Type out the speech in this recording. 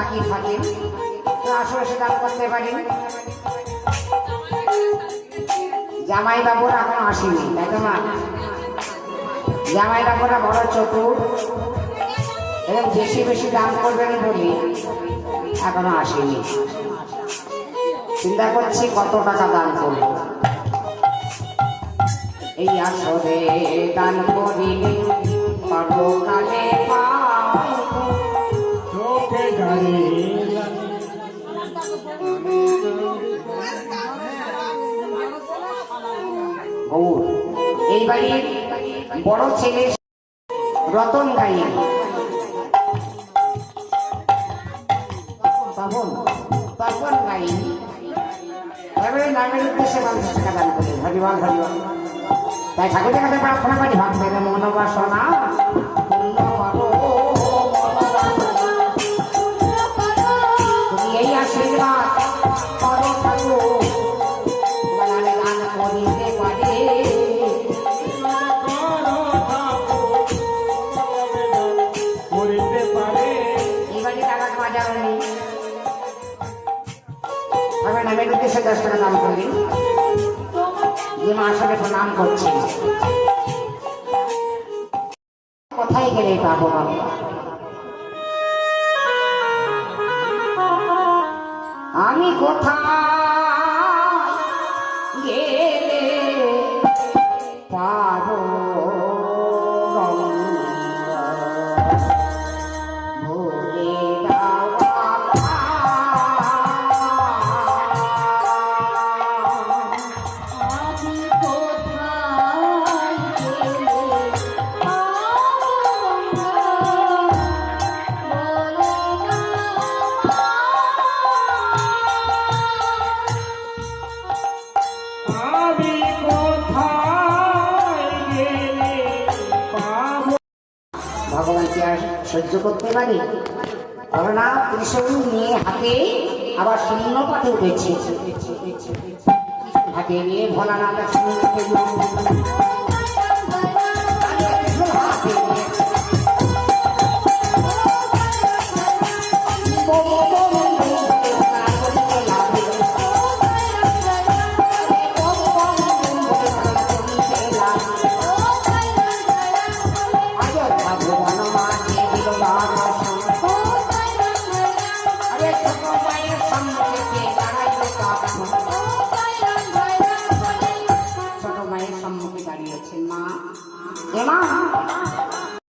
বাকি থাকে, তো আশেপাশে দান করতে পারি। জামাই বাবুরা এখন আসেনি, তাই তো মা? জামাই বাবুরা বড় চতুর এবং বেশি বেশি দান করবেন বলি এখনো আসেনি। চিন্তা করছি কত টাকা দান করবো। এই আসরে দান করিলে পরকালে এই বাড়ির বড় ছেলে রতন গাই তপন গাই নামের উদ্দেশ্যে 50 টাকা দান করি। হরিবল হরিবল। তাই ঠাকুরের কাছে প্রার্থনা করি, ভক্তের মনোবাসনা পূর্ণ করো, তুমি এই আশীর্বাদ করো ঠাকুর, তোমার গান করিতে পারে। এবারে টাকা বাজার নেই, আমি নামের উদ্দেশ্যে 10 টাকা দান করি। যে মা আসলে প্রণাম করছে, কোথায় গেলে পাবো বাবা? আমি কোথায় গেলে পাবো? ভগবান কি আর সহ্য করতে পারি? করোনা ত্রিশূল নিয়ে হাতে আবার শূন্য পথে উঠেছে, হাতে নিয়ে ভোলানাথ